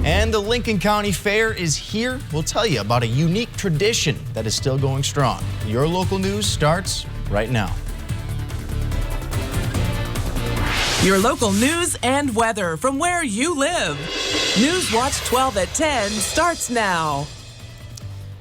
And the Lincoln County Fair is here. We'll tell you about a unique tradition that is still going strong. Your local news starts right now. Your local news and weather from where you live. Newswatch 12 at 10 starts now.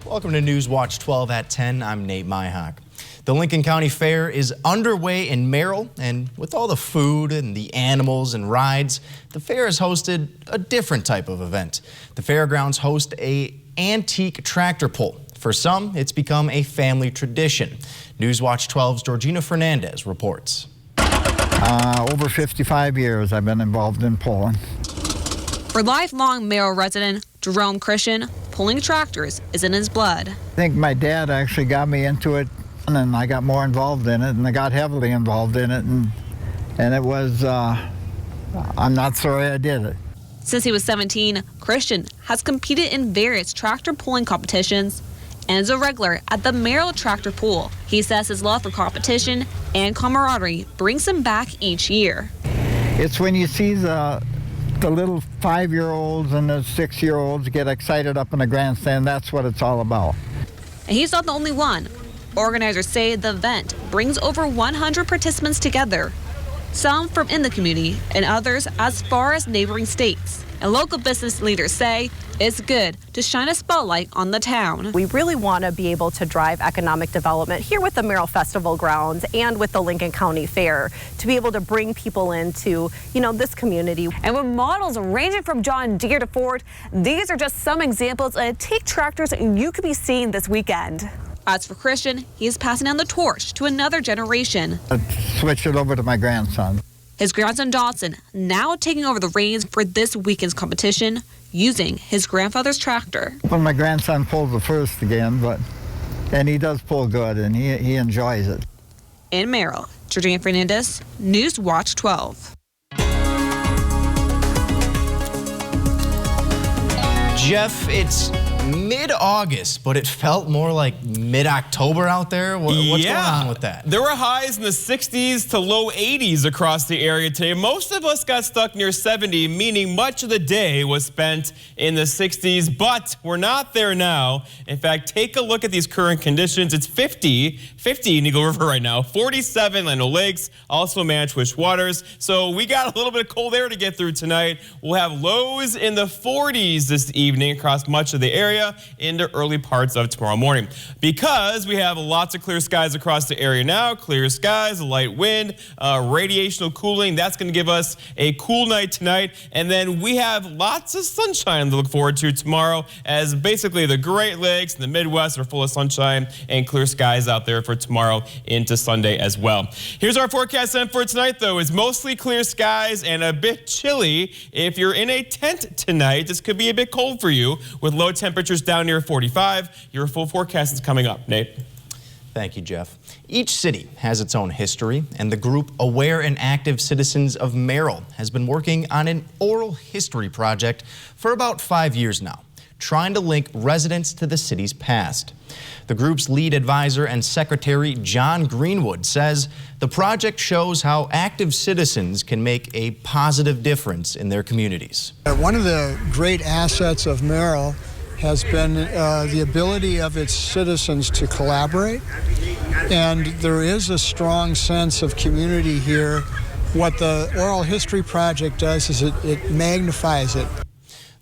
Welcome to Newswatch 12 at 10. I'm Nate Myhock. The Lincoln County Fair is underway in Merrill, and with all the food and the animals and rides, the fair has hosted a different type of event. The fairgrounds host an antique tractor pull. For some, it's become a family tradition. Newswatch 12's Georgina Fernandez reports. Over 55 years I've been involved in pulling. For lifelong Merrill resident Jerome Christian, pulling tractors is in his blood. I think my dad actually got me into it, and I got more involved in it, and I got heavily involved in it, and it was, I'm not sorry I did it. Since he was 17, Christian has competed in various tractor pulling competitions and is a regular at the Merrill Tractor Pool. He says his love for competition and camaraderie brings him back each year. It's when you see the little 5-year-olds and the 6-year-olds get excited up in the grandstand, that's what it's all about. And he's not the only one. Organizers say the event brings over 100 participants together, some from in the community and others as far as neighboring states. And local business leaders say it's good to shine a spotlight on the town. We really want to be able to drive economic development here with the Merrill Festival grounds and with the Lincoln County Fair to be able to bring people into, this community. And with models ranging from John Deere to Ford, these are just some examples of antique tractors you could be seeing this weekend. As for Christian, he is passing on the torch to another generation. I switched it over to my grandson. His grandson Dawson now taking over the reins for this weekend's competition using his grandfather's tractor. When my grandson pulls the first again, and he does pull good, and he enjoys it. In Merrill, Georgina Fernandez, Newswatch 12. Jeff, it's mid-August, but it felt more like mid-October out there. What's going on with that? There were highs in the 60s to low 80s across the area today. Most of us got stuck near 70, meaning much of the day was spent in the 60s, but we're not there now. In fact, take a look at these current conditions. It's 50 in Eagle River right now, 47 Land O' Lakes, also Manchwish Waters. So we got a little bit of cold air to get through tonight. We'll have lows in the 40s this evening across much of the area into early parts of tomorrow morning. Because we have lots of clear skies across the area now, clear skies, a light wind, radiational cooling, that's going to give us a cool night tonight. And then we have lots of sunshine to look forward to tomorrow, as basically the Great Lakes and the Midwest are full of sunshine and clear skies out there for tomorrow into Sunday as well. Here's our forecast then for tonight, though. It's mostly clear skies and a bit chilly. If you're in a tent tonight, this could be a bit cold for you with low temperatures down near 45. Your full forecast is coming up. Nate. Thank you, Jeff. Each city has its own history, and the group Aware and Active Citizens of Merrill has been working on an oral history project for about 5 years now, trying to link residents to the city's past. The group's lead advisor and secretary, John Greenwood, says the project shows how active citizens can make a positive difference in their communities. One of the great assets of Merrill has been the ability of its citizens to collaborate, and there is a strong sense of community here. What the Oral History Project does is it magnifies it.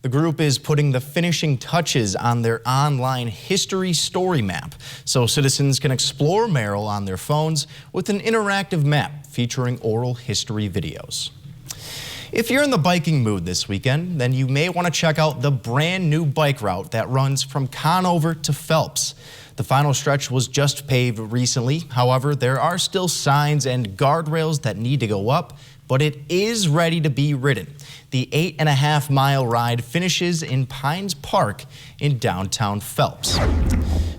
The group is putting the finishing touches on their online history story map so citizens can explore Merrill on their phones with an interactive map featuring oral history videos. If you're in the biking mood this weekend, then you may want to check out the brand new bike route that runs from Conover to Phelps. The final stretch was just paved recently. However, there are still signs and guardrails that need to go up, but it is ready to be ridden. The 8.5-mile ride finishes in Pines Park in downtown Phelps.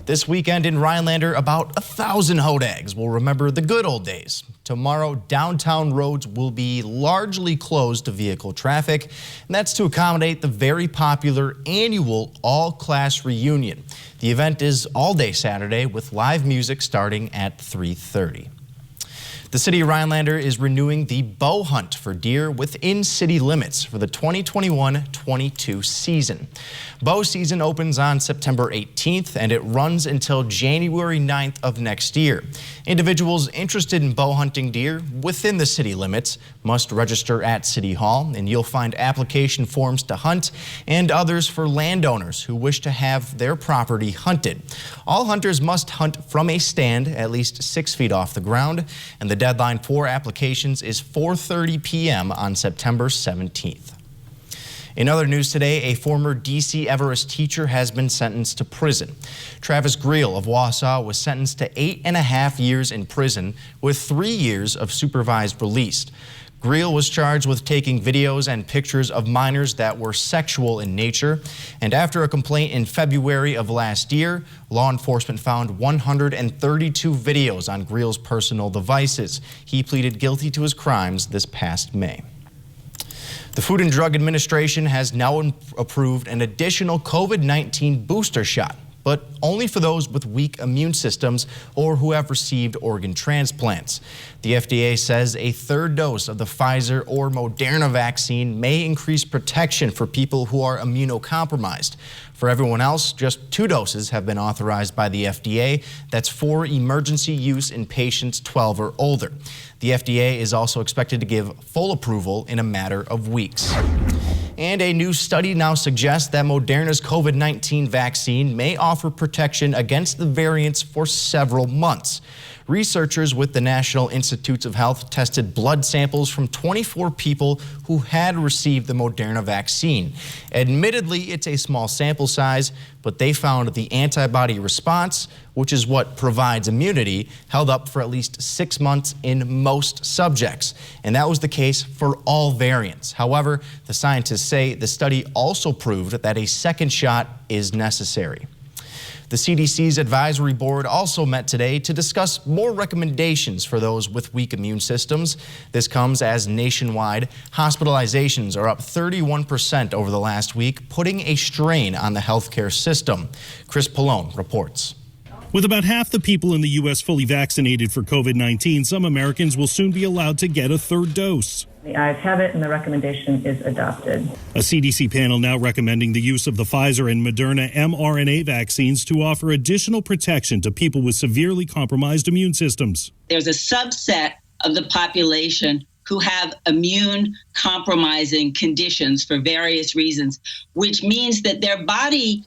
This weekend in Rhinelander, about 1,000 hodags will remember the good old days. Tomorrow, downtown roads will be largely closed to vehicle traffic, and that's to accommodate the very popular annual all-class reunion. The event is all day Saturday with live music starting at 3:30. The city of Rhinelander is renewing the bow hunt for deer within city limits for the 2021-22 season. Bow season opens on September 18th and it runs until January 9th of next year. Individuals interested in bow hunting deer within the city limits must register at City Hall, and you'll find application forms to hunt and others for landowners who wish to have their property hunted. All hunters must hunt from a stand at least 6 feet off the ground, and the deadline for applications is 4:30 p.m. on September 17th. In other news today, a former D.C. Everest teacher has been sentenced to prison. Travis Greel of Wausau was sentenced to 8.5 years in prison with 3 years of supervised release. Greel was charged with taking videos and pictures of minors that were sexual in nature, and after a complaint in February of last year, law enforcement found 132 videos on Greel's personal devices. He pleaded guilty to his crimes this past May. The Food and Drug Administration has now approved an additional COVID-19 booster shot, but only for those with weak immune systems or who have received organ transplants. The FDA says a third dose of the Pfizer or Moderna vaccine may increase protection for people who are immunocompromised. For everyone else, just 2 doses have been authorized by the FDA. That's for emergency use in patients 12 or older. The FDA is also expected to give full approval in a matter of weeks. And a new study now suggests that Moderna's COVID-19 vaccine may offer protection against the variants for several months. Researchers with the National Institutes of Health tested blood samples from 24 people who had received the Moderna vaccine. Admittedly, it's a small sample size, but they found the antibody response, which is what provides immunity, held up for at least 6 months in most subjects. And that was the case for all variants. However, the scientists say the study also proved that a second shot is necessary. The CDC's advisory board also met today to discuss more recommendations for those with weak immune systems. This comes as nationwide hospitalizations are up 31% over the last week, putting a strain on the healthcare system. Chris Pallone reports. With about half the people in the U.S. fully vaccinated for COVID-19, some Americans will soon be allowed to get a third dose. The ayes have it, and the recommendation is adopted. A CDC panel now recommending the use of the Pfizer and Moderna mRNA vaccines to offer additional protection to people with severely compromised immune systems. There's a subset of the population who have immune compromising conditions for various reasons, which means that their body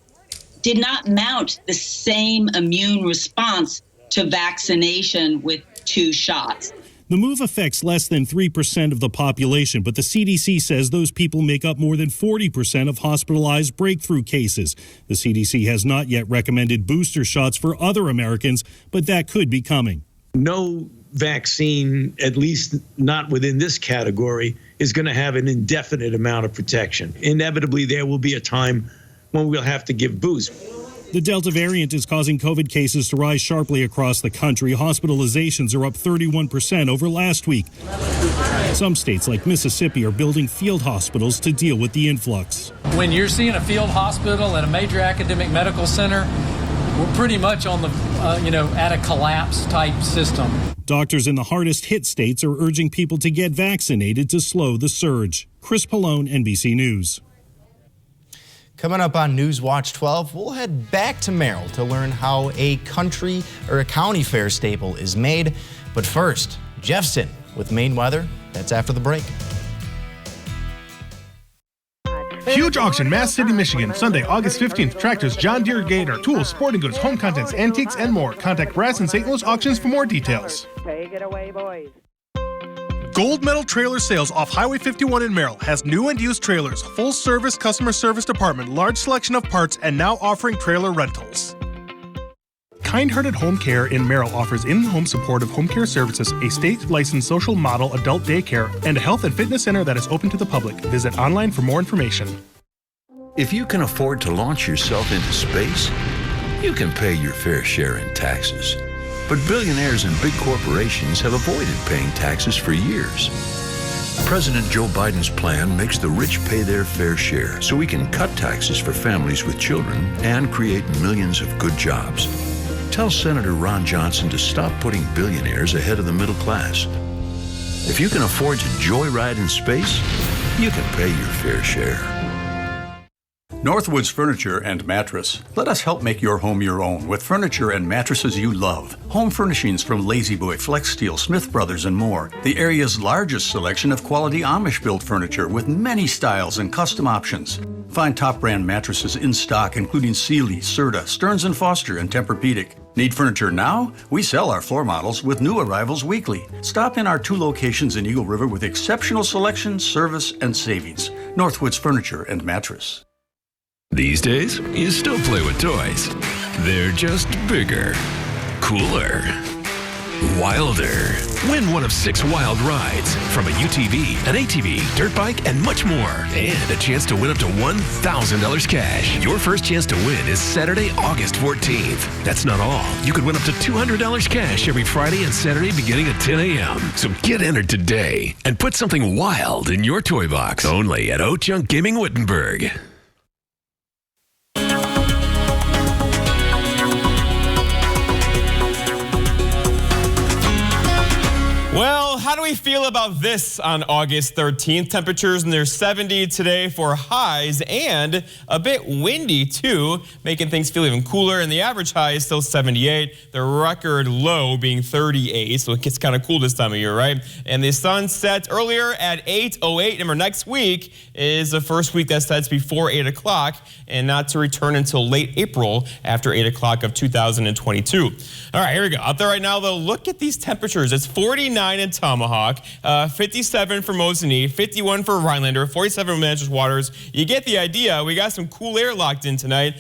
did not mount the same immune response to vaccination with 2 shots. The move affects less than 3% of the population, but the CDC says those people make up more than 40% of hospitalized breakthrough cases. The CDC has not yet recommended booster shots for other Americans, but that could be coming. No vaccine, at least not within this category, is going to have an indefinite amount of protection. Inevitably, there will be a time when we'll have to give boosts. The Delta variant is causing COVID cases to rise sharply across the country. Hospitalizations are up 31% over last week. Some states like Mississippi are building field hospitals to deal with the influx. When you're seeing a field hospital at a major academic medical center, we're pretty much on the, at a collapse type system. Doctors in the hardest hit states are urging people to get vaccinated to slow the surge. Chris Pallone, NBC News. Coming up on Newswatch 12, we'll head back to Merrill to learn how a country or a county fair staple is made. But first, Jeffson with Maine weather. That's after the break. Huge auction, Mass City, Michigan, Sunday, August 15th. Tractors, John Deere, Gator, tools, sporting goods, home contents, antiques, and more. Contact Brass and St. Louis Auctions for more details. Take it away, boys. Gold Medal Trailer Sales off Highway 51 in Merrill has new and used trailers, full service customer service department, large selection of parts, and now offering trailer rentals. Kind-Hearted Home Care in Merrill offers in-home supportive home care services, a state-licensed social model adult daycare, and a health and fitness center that is open to the public. Visit online for more information. If you can afford to launch yourself into space, you can pay your fair share in taxes. But billionaires and big corporations have avoided paying taxes for years. President Joe Biden's plan makes the rich pay their fair share so we can cut taxes for families with children and create millions of good jobs. Tell tell Senator Ron Johnson to stop putting billionaires ahead of the middle class. If you can afford to joyride in space, you can pay your fair share. Northwoods Furniture and Mattress. Let us help make your home your own with furniture and mattresses you love. Home furnishings from Lazy Boy, Flex Steel, Smith Brothers, and more. The area's largest selection of quality Amish-built furniture with many styles and custom options. Find top brand mattresses in stock, including Sealy, Serta, Stearns & Foster, and Tempur-Pedic. Need furniture now? We sell our floor models with new arrivals weekly. Stop in our 2 locations in Eagle River with exceptional selection, service, and savings. Northwoods Furniture and Mattress. These days, you still play with toys. They're just bigger, cooler, wilder. Win one of 6 wild rides from a UTV, an ATV, dirt bike, and much more. And a chance to win up to $1,000 cash. Your first chance to win is Saturday, August 14th. That's not all. You could win up to $200 cash every Friday and Saturday beginning at 10 a.m. So get entered today and put something wild in your toy box. Only at Oak Gaming Wittenberg. Well, how do we feel about this on August 13th? Temperatures in their 70s today for highs and a bit windy too, making things feel even cooler. And the average high is still 78, the record low being 38. So it gets kind of cool this time of year, right? And the sun sets earlier at 8:08. Remember, next week is the first week that sets before 8 o'clock and not to return until late April after 8 o'clock of 2022. All right, here we go. Out there right now, though, look at these temperatures. It's 49 in Tomahawk, 57 for Mosinee, 51 for Rhinelander, 47 for Manchester Waters. You get the idea. We got some cool air locked in tonight.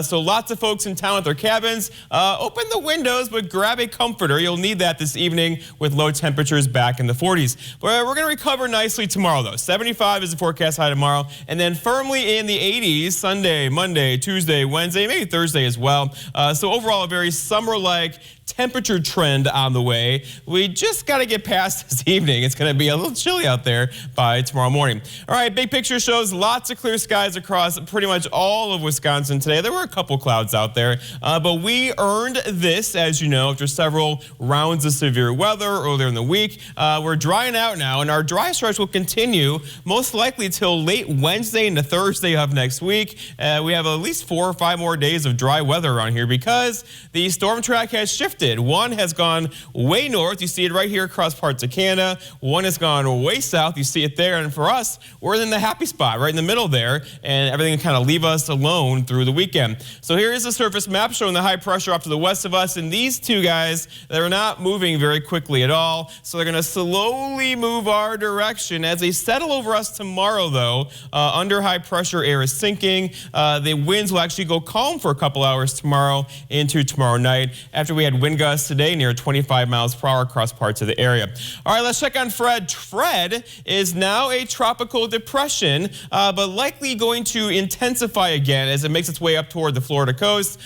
So lots of folks in town at their cabins. Open the windows, but grab a comforter. You'll need that this evening with low temperatures back in the 40s. But we're going to recover nicely tomorrow, though. 75 is the forecast high tomorrow. And then firmly in the 80s Sunday, Monday, Tuesday, Wednesday, maybe Thursday as well. So overall, a very summer-like temperature trend on the way. We just got to get past this evening. It's going to be a little chilly out there by tomorrow morning. All right, big picture shows lots of clear skies across pretty much all of Wisconsin today. There were a couple clouds out there, but we earned this, as you know, after several rounds of severe weather earlier in the week. We're drying out now, and our dry stretch will continue most likely till late Wednesday into Thursday of next week. We have at least 4 or 5 more days of dry weather around here because the storm track has shifted. One has gone way north. You see it right here across parts of Canada. One has gone way south. You see it there. And for us, we're in the happy spot right in the middle there. And everything can kind of leave us alone through the weekend. So here is a surface map showing the high pressure off to the west of us. And these two guys, they're not moving very quickly at all. So they're going to slowly move our direction. As they settle over us tomorrow, though, under high pressure air is sinking. The winds will actually go calm for a couple hours tomorrow into tomorrow night after we had wind gusts today near 25 miles per hour across parts of the area. All right, let's check on Fred. Fred is now a tropical depression, but likely going to intensify again as it makes its way up toward the Florida coast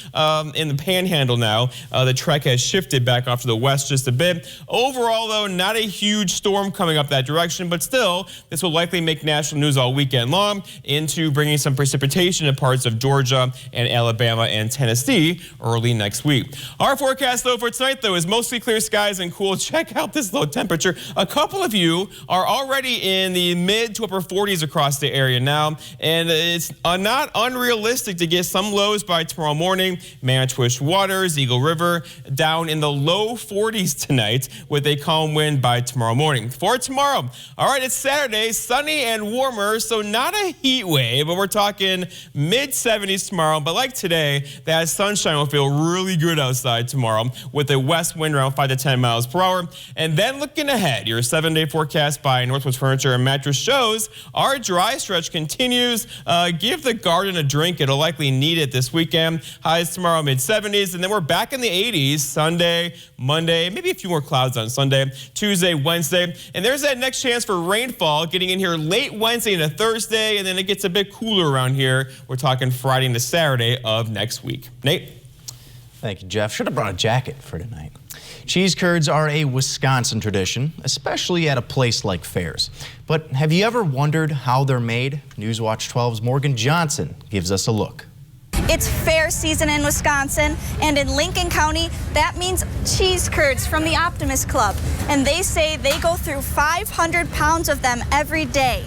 in the panhandle now. The trek has shifted back off to the west just a bit. Overall, though, not a huge storm coming up that direction, but still, this will likely make national news all weekend long into bringing some precipitation to parts of Georgia and Alabama and Tennessee early next week. Our forecast, though, for tonight, though, is mostly clear skies and cool. Check out this low temperature. A couple of you are already in the mid to upper 40s across the area now, and it's not unrealistic to get some lows by tomorrow morning. Manchester Waters, Eagle River, down in the low 40s tonight with a calm wind by tomorrow morning. For tomorrow, all right, it's Saturday, sunny and warmer, so not a heat wave, but we're talking mid 70s tomorrow. But like today, that sunshine will feel really good outside tomorrow with a west wind around 5 to 10 miles per hour. And then looking ahead, your 7-day forecast by Northwoods Furniture and Mattress shows our dry stretch continues. Give the garden a drink. It'll likely need it this weekend. Highs tomorrow mid-70s, and then we're back in the 80s Sunday, Monday, maybe a few more clouds on Sunday, Tuesday, Wednesday. And there's that next chance for rainfall getting in here late Wednesday into Thursday, and then it gets a bit cooler around here. We're talking Friday into Saturday of next week. Nate? Thank you, Jeff. Should have brought a jacket for tonight. Cheese curds are a Wisconsin tradition, especially at a place like fairs. But have you ever wondered how they're made? Newswatch 12's Morgan Johnson gives us a look. It's fair season in Wisconsin, and in Lincoln County, that means cheese curds from the Optimist Club. And they say they go through 500 pounds of them every day.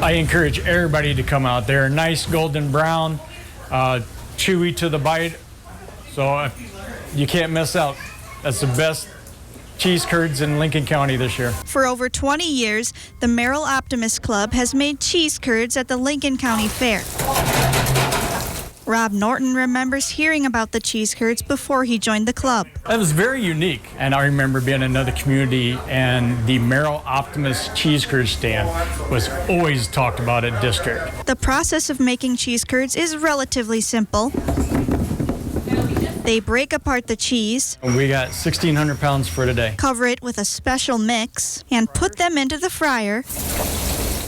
I encourage everybody to come out there. Nice golden brown, chewy to the bite, so you can't miss out. That's the best cheese curds in Lincoln County this year. For over 20 years, the Merrill Optimist Club has made cheese curds at the Lincoln County Fair. Rob Norton remembers hearing about the cheese curds before he joined the club. It was very unique, and I remember being in another community, and the Merrill Optimist cheese curd stand was always talked about at District. The process of making cheese curds is relatively simple. They break apart the cheese. We got 1,600 pounds for today. Cover it with a special mix and put them into the fryer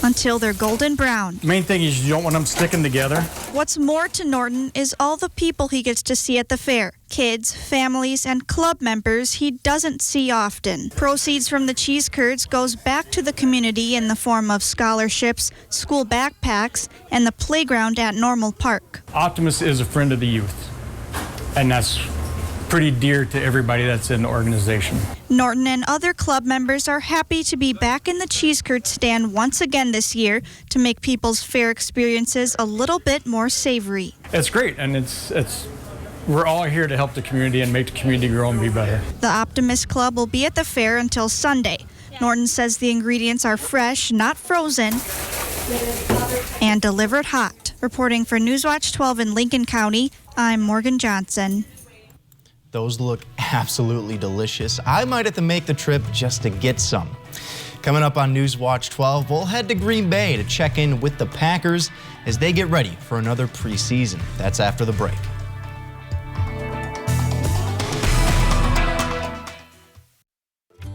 until they're golden brown. Main thing is you don't want them sticking together. What's more to Norton is all the people he gets to see at the fair. Kids, families, and club members he doesn't see often. Proceeds from the cheese curds goes back to the community in the form of scholarships, school backpacks, and the playground at Normal Park. Optimus is a friend of the youth, and that's pretty dear to everybody that's in the organization. Norton and other club members are happy to be back in the cheese curd stand once again this year to make people's fair experiences a little bit more savory. It's great, and we're all here to help the community and make the community grow and be better. The Optimist Club will be at the fair until Sunday. Norton says the ingredients are fresh, not frozen, and delivered hot. Reporting for Newswatch 12 in Lincoln County, I'm Morgan Johnson. Those look absolutely delicious. I might have to make the trip just to get some. Coming up on Newswatch 12, we'll head to Green Bay to check in with the Packers as they get ready for another preseason. That's after the break.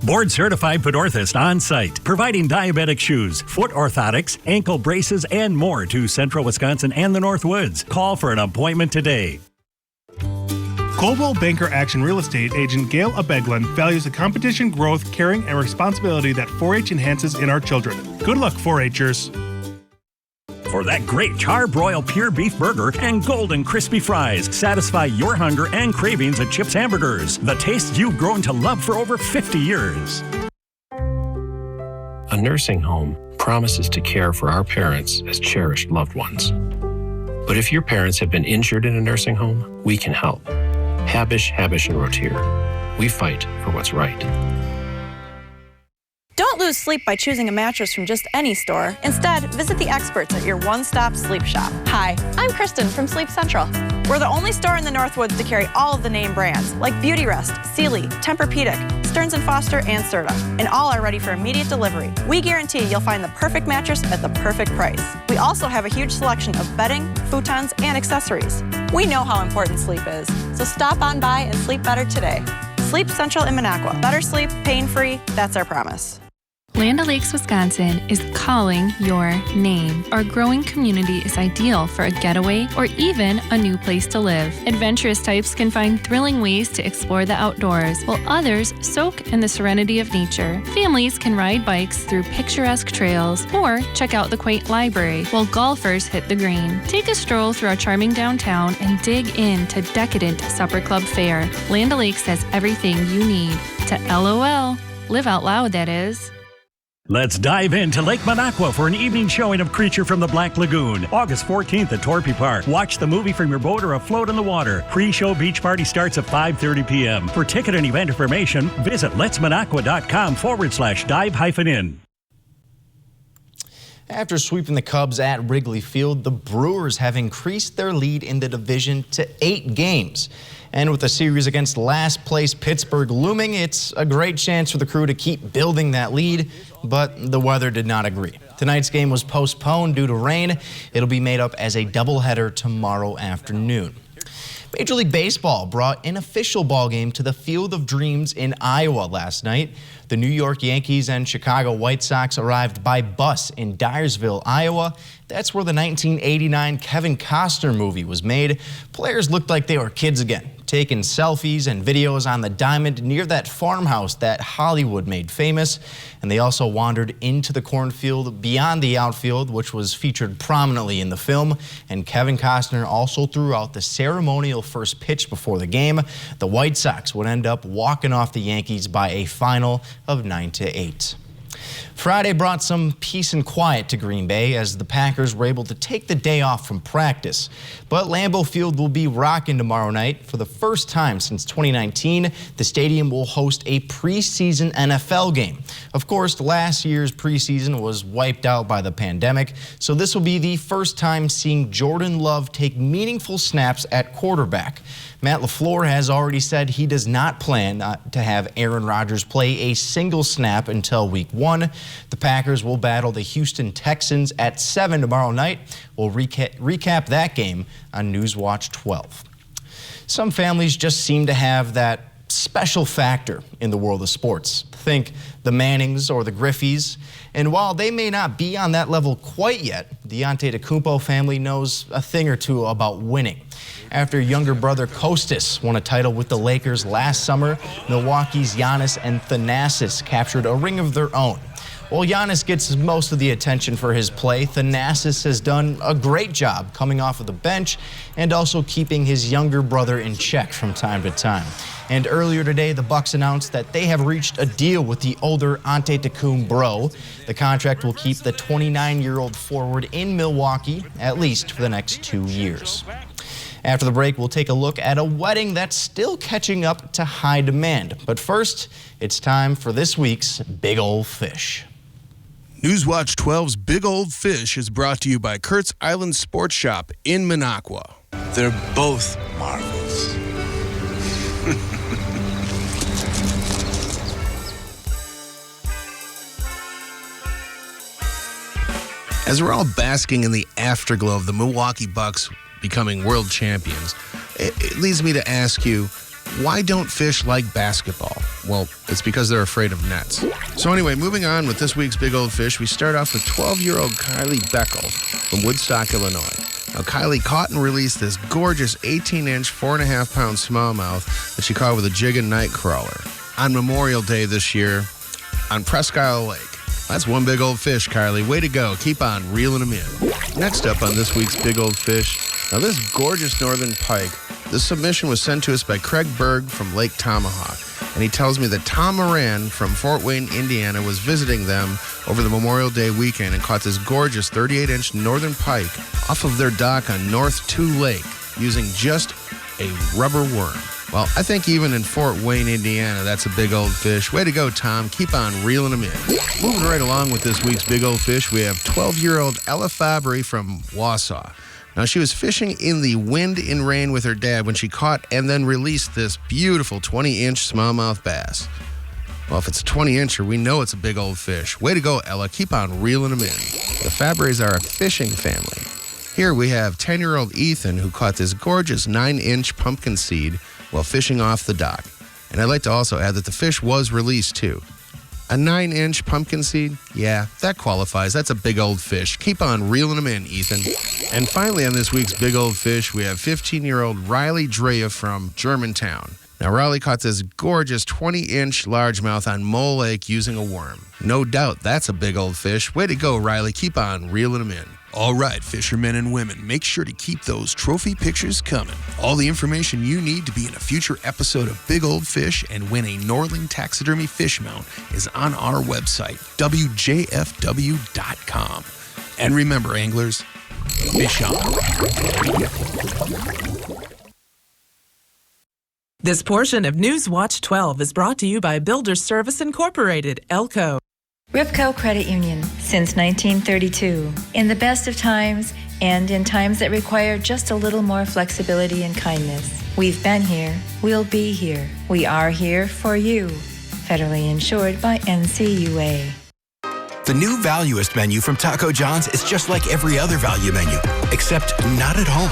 Board certified podorthist on site, providing diabetic shoes, foot orthotics, ankle braces, and more to Central Wisconsin and the North Woods. Call for an appointment today. Global Banker Action Real Estate agent Gail Abeglin values the competition, growth, caring, and responsibility that 4-H enhances in our children. Good luck, 4-Hers. For that great charbroiled pure beef burger and golden crispy fries, satisfy your hunger and cravings at Chip's Hamburgers, the taste you've grown to love for over 50 years. A nursing home promises to care for our parents as cherished loved ones. But if your parents have been injured in a nursing home, we can help. Habish, and Rotier. We fight for what's right. Don't lose sleep by choosing a mattress from just any store. Instead, visit the experts at your one-stop sleep shop. Hi, I'm Kristen from Sleep Central. We're the only store in the Northwoods to carry all of the name brands like Beautyrest, Sealy, Tempur-Pedic, Stearns & Foster, and Serta, and all are ready for immediate delivery. We guarantee you'll find the perfect mattress at the perfect price. We also have a huge selection of bedding, futons, and accessories. We know how important sleep is, so stop on by and sleep better today. Sleep Central in Minocqua. Better sleep, pain-free, that's our promise. Land O'Lakes, Wisconsin is calling your name. Our growing community is ideal for a getaway or even a new place to live. Adventurous types can find thrilling ways to explore the outdoors, while others soak in the serenity of nature. Families can ride bikes through picturesque trails or check out the quaint library, while golfers hit the green. Take a stroll through our charming downtown and dig into decadent supper club fare. Land O'Lakes has everything you need to LOL. Live out loud, that is. Let's dive into Lake Minocqua for an evening showing of Creature from the Black Lagoon, August 14th at Torpy Park. Watch the movie from your boat or afloat in the water. Pre-show beach party starts at 5:30 p.m. For ticket and event information, visit letsminocqua.com/dive-in. After sweeping the Cubs at Wrigley Field, the Brewers have increased their lead in the division to 8 games. And with the series against last place Pittsburgh looming, it's a great chance for the Crew to keep building that lead, but the weather did not agree. Tonight's game was postponed due to rain. It'll be made up as a doubleheader tomorrow afternoon. Major League Baseball brought an official ball game to the Field of Dreams in Iowa last night. The New York Yankees and Chicago White Sox arrived by bus in Dyersville, Iowa. That's where the 1989 Kevin Costner movie was made. Players looked like they were kids again, taking selfies and videos on the diamond near that farmhouse that Hollywood made famous. And they also wandered into the cornfield beyond the outfield, which was featured prominently in the film. And Kevin Costner also threw out the ceremonial first pitch before the game. The White Sox would end up walking off the Yankees by a final of 9-8. Friday brought some peace and quiet to Green Bay as the Packers were able to take the day off from practice. But Lambeau Field will be rocking tomorrow night. For the first time since 2019, the stadium will host a preseason NFL game. Of course, last year's preseason was wiped out by the pandemic, so this will be the first time seeing Jordan Love take meaningful snaps at quarterback. Matt LaFleur has already said he does not plan to have Aaron Rodgers play a single snap until week 1. The Packers will battle the Houston Texans at 7 tomorrow night. We'll recap that game on Newswatch 12. Some families just seem to have that special factor in the world of sports. Think the Mannings or the Griffeys. And while they may not be on that level quite yet, the Antetokounmpo family knows a thing or two about winning. After younger brother Kostas won a title with the Lakers last summer, Milwaukee's Giannis and Thanasis captured a ring of their own. While Giannis gets most of the attention for his play, Thanasis has done a great job coming off of the bench and also keeping his younger brother in check from time to time. And earlier today, the Bucks announced that they have reached a deal with the older Antetokounmpo. The contract will keep the 29-year-old forward in Milwaukee, at least for the next 2 years. After the break, we'll take a look at a wedding that's still catching up to high demand. But first, it's time for this week's Big Old Fish. Newswatch 12's Big Old Fish is brought to you by Kurt's Island Sports Shop in Minocqua. They're both marvels. As we're all basking in the afterglow of the Milwaukee Bucks becoming world champions, it leads me to ask you, why don't fish like basketball? Well, it's because they're afraid of nets. So anyway, moving on with this week's Big Old Fish, we start off with 12-year-old Kylie Beckel from Woodstock, Illinois. Now, Kylie caught and released this gorgeous 18-inch, 4.5-pound smallmouth that she caught with a jig and night crawler on Memorial Day this year on Presque Isle Lake. That's one big old fish, Kylie. Way to go. Keep on reeling them in. Next up on this week's Big Old Fish, now this gorgeous northern pike, this submission was sent to us by Craig Berg from Lake Tomahawk. And he tells me that Tom Moran from Fort Wayne, Indiana, was visiting them over the Memorial Day weekend and caught this gorgeous 38-inch northern pike off of their dock on North 2 Lake using just a rubber worm. Well, I think even in Fort Wayne, Indiana, that's a big old fish. Way to go, Tom. Keep on reeling them in. Moving right along with this week's Big Old Fish, we have 12-year-old Ella Fabry from Wausau. Now, she was fishing in the wind and rain with her dad when she caught and then released this beautiful 20-inch smallmouth bass. Well, if it's a 20-incher, we know it's a big old fish. Way to go, Ella. Keep on reeling them in. The Fabrys are a fishing family. Here we have 10-year-old Ethan, who caught this gorgeous 9-inch pumpkin seed while fishing off the dock. And I'd like to also add that the fish was released, too. A 9-inch pumpkin seed? Yeah, that qualifies. That's a big old fish. Keep on reeling them in, Ethan. And finally on this week's Big Old Fish, we have 15-year-old Riley Drea from Germantown. Now, Riley caught this gorgeous 20-inch largemouth on Mole Lake using a worm. No doubt that's a big old fish. Way to go, Riley. Keep on reeling them in. All right, fishermen and women, make sure to keep those trophy pictures coming. All the information you need to be in a future episode of Big Old Fish and win a Norling Taxidermy fish mount is on our website, WJFW.com. And remember, anglers, fish on. This portion of Newswatch 12 is brought to you by Builders Service Incorporated, Elko. Ripco Credit Union, since 1932. In the best of times and in times that require just a little more flexibility and kindness. We've been here, we'll be here. We are here for you. Federally insured by NCUA. The new Valuist menu from Taco John's is just like every other value menu, except not at home.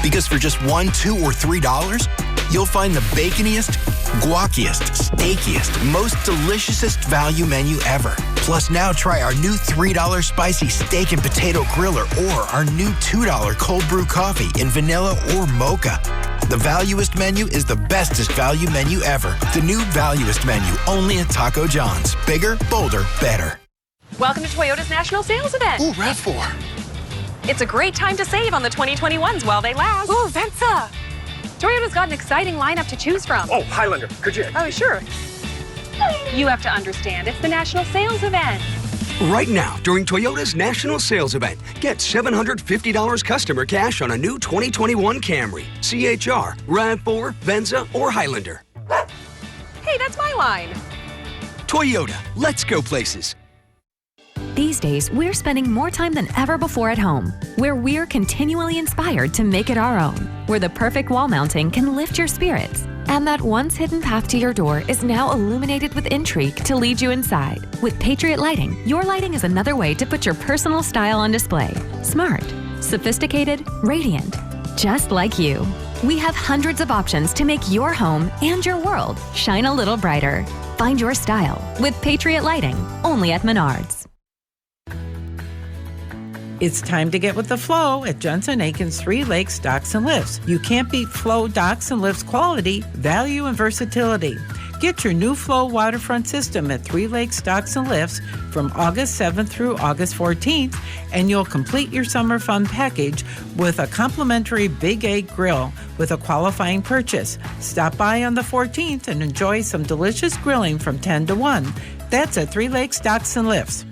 Because for just $1, $2, or $3, you'll find the baconiest, guaciest, steakiest, most deliciousest value menu ever. Plus, now try our new $3 spicy steak and potato griller or our new $2 cold brew coffee in vanilla or mocha. The Valuest menu is the bestest value menu ever. The new Valuest menu, only at Taco John's. Bigger, bolder, better. Welcome to Toyota's National Sales Event. Ooh, RAV4. It's a great time to save on the 2021s while they last. Ooh, Venza. Toyota's got an exciting lineup to choose from. Oh, Highlander, could you? Oh, sure. You have to understand, it's the National Sales Event. Right now, during Toyota's National Sales Event, get $750 customer cash on a new 2021 Camry, CHR, RAV4, Venza, or Highlander. Hey, that's my line. Toyota, let's go places. These days, we're spending more time than ever before at home, where we're continually inspired to make it our own, where the perfect wall mounting can lift your spirits, and that once hidden path to your door is now illuminated with intrigue to lead you inside. With Patriot Lighting, your lighting is another way to put your personal style on display. Smart, sophisticated, radiant, just like you. We have hundreds of options to make your home and your world shine a little brighter. Find your style with Patriot Lighting, only at Menards. It's time to get with the flow at Johnson Aiken's 3 Lakes Docks and Lifts. You can't beat Flow Docks and Lifts quality, value, and versatility. Get your new Flow waterfront system at 3 Lakes Docks and Lifts from August 7th through August 14th, and you'll complete your summer fun package with a complimentary Big 8 grill with a qualifying purchase. Stop by on the 14th and enjoy some delicious grilling from 10 to 1. That's at 3 Lakes Docks and Lifts.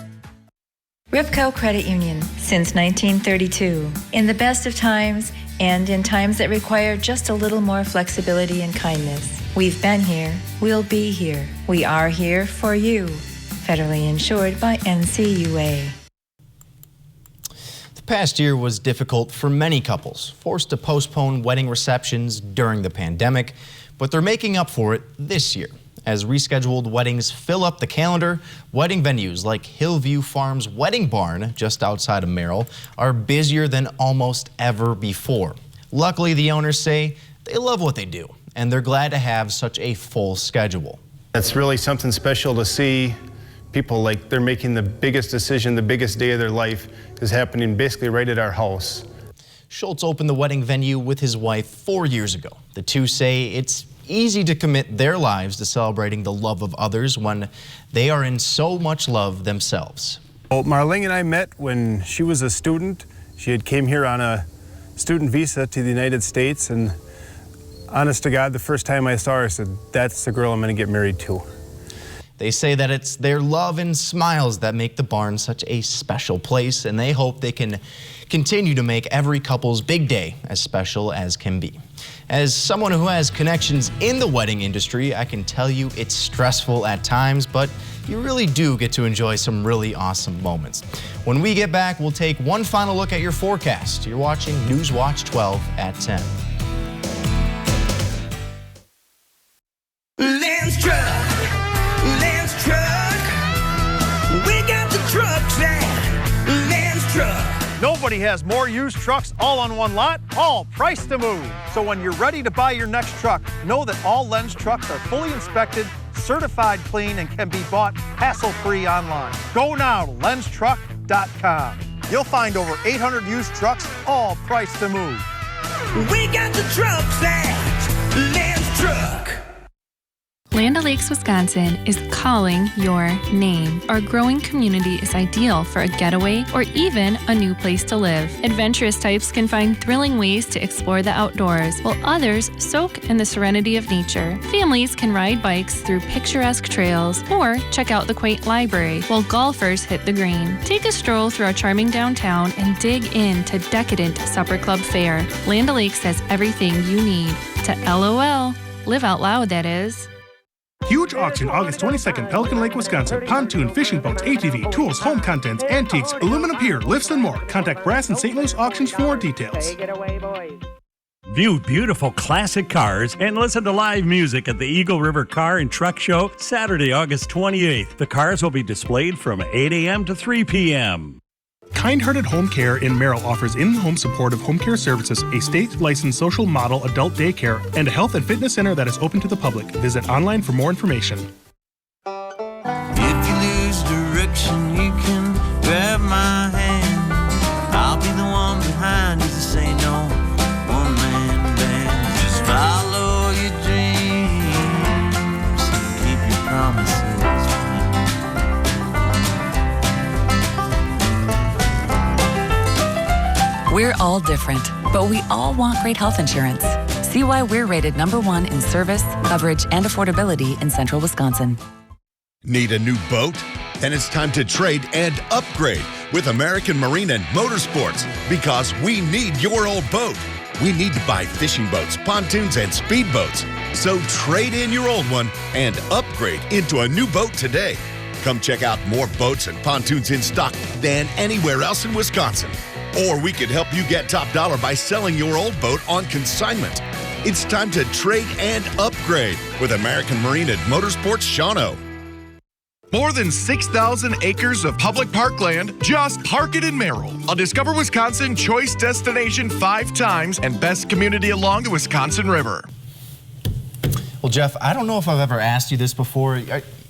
Ripco Credit Union, since 1932. In the best of times and in times that require just a little more flexibility and kindness. We've been here, we'll be here. We are here for you. Federally insured by NCUA. The past year was difficult for many couples, forced to postpone wedding receptions during the pandemic, but they're making up for it this year. As rescheduled weddings fill up the calendar, wedding venues like Hillview Farms Wedding Barn, just outside of Merrill, are busier than almost ever before. Luckily, the owners say they love what they do, and they're glad to have such a full schedule. It's really something special to see people like they're making the biggest decision, the biggest day of their life is happening basically right at our house. Schultz opened the wedding venue with his wife 4 years ago. The two say it's easy to commit their lives to celebrating the love of others when they are in so much love themselves. Well, Marlene and I met when she was a student. She had came here on a student visa to the United States, and honest to God, the first time I saw her, I said, that's the girl I'm going to get married to. They say that it's their love and smiles that make the barn such a special place, and they hope they can continue to make every couple's big day as special as can be. As someone who has connections in the wedding industry, I can tell you it's stressful at times, but you really do get to enjoy some really awesome moments. When we get back, we'll take one final look at your forecast. You're watching Newswatch 12 at 10. Lance Truck, we got the trucks at Lance Truck. Nobody has more used trucks all on one lot, all priced to move. So when you're ready to buy your next truck, know that all Lenz trucks are fully inspected, certified clean, and can be bought hassle-free online. Go now to lenztruck.com. You'll find over 800 used trucks, all priced to move. We got the trucks at Lenz Truck. Land O'Lakes, Wisconsin is calling your name. Our growing community is ideal for a getaway or even a new place to live. Adventurous types can find thrilling ways to explore the outdoors, while others soak in the serenity of nature. Families can ride bikes through picturesque trails or check out the quaint library, while golfers hit the green. Take a stroll through our charming downtown and dig into decadent supper club fare. Land O'Lakes has everything you need to LOL. Live out loud, that is. Huge auction August 22nd, Pelican Lake, Wisconsin. Pontoon, fishing boats, ATV, tools, home contents, antiques, aluminum pier, lifts, and more. Contact Brass and St. Louis Auctions for more details. Take it away, boys. View beautiful classic cars and listen to live music at the Eagle River Car and Truck Show Saturday, August 28th. The cars will be displayed from 8 a.m. to 3 p.m. Kind-Hearted Home Care in Merrill offers in-home supportive home care services, a state-licensed social model adult daycare, and a health and fitness center that is open to the public. Visit online for more information. If you lose direction, you can grab my hand. I'll be the one behind you to say no. One-man band. Just follow your dreams and keep your promises. We're all different, but we all want great health insurance. See why we're rated #1 in service, coverage, and affordability in central Wisconsin. Need a new boat? Then it's time to trade and upgrade with American Marine and Motorsports, because we need your old boat. We need to buy fishing boats, pontoons, and speedboats. So trade in your old one and upgrade into a new boat today. Come check out more boats and pontoons in stock than anywhere else in Wisconsin. Or we could help you get top dollar by selling your old boat on consignment. It's time to trade and upgrade with American Marine and Motorsports Shawano. More than 6,000 acres of public parkland. Just park it in Merrill. A Discover Wisconsin choice destination 5 times and best community along the Wisconsin River. Well, Jeff, I don't know if I've ever asked you this before.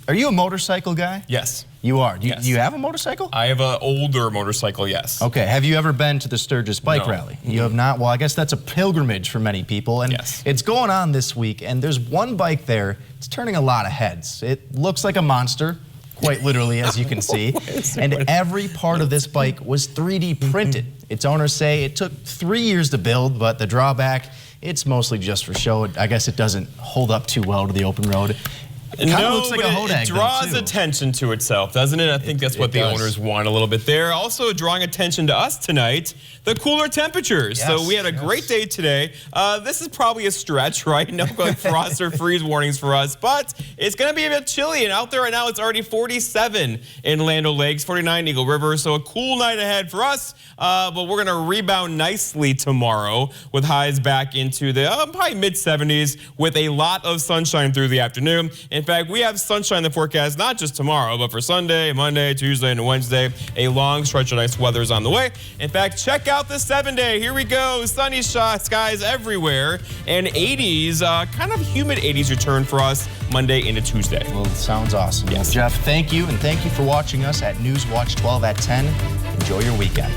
Are you a motorcycle guy? Yes. You are? Do Yes. you have a motorcycle? I have an older motorcycle, yes. Okay. Have you ever been to the Sturgis Bike Rally? You have not? Well, I guess that's a pilgrimage for many people. And it's going on this week, and there's one bike there. It's turning a lot of heads. It looks like a monster, quite literally, as you can see. And every part of this bike was 3D printed. Its owners say it took 3 years to build, but the drawback, it's mostly just for show. I guess it doesn't hold up too well to the open road. It kind of looks like a Hodag, it draws attention to itself, doesn't it? I think that's what the owners want a little bit there. Also drawing attention to us tonight, the cooler temperatures. Yes, so we had a great day today. This is probably a stretch, right? No frost or freeze warnings for us, but it's going to be a bit chilly. And out there right now, it's already 47 in Land O'Lakes, 49 Eagle River. So a cool night ahead for us. But we're going to rebound nicely tomorrow with highs back into the probably mid-70s with a lot of sunshine through the afternoon. In fact, we have sunshine in the forecast, not just tomorrow, but for Sunday, Monday, Tuesday, and Wednesday. A long stretch of nice weather is on the way. In fact, check out the 7-day. Here we go. Sunny skies everywhere. And 80s, kind of humid 80s return for us Monday into Tuesday. Well, it sounds awesome. Yes. Well, Jeff, thank you. And thank you for watching us at Newswatch 12 at 10. Enjoy your weekend.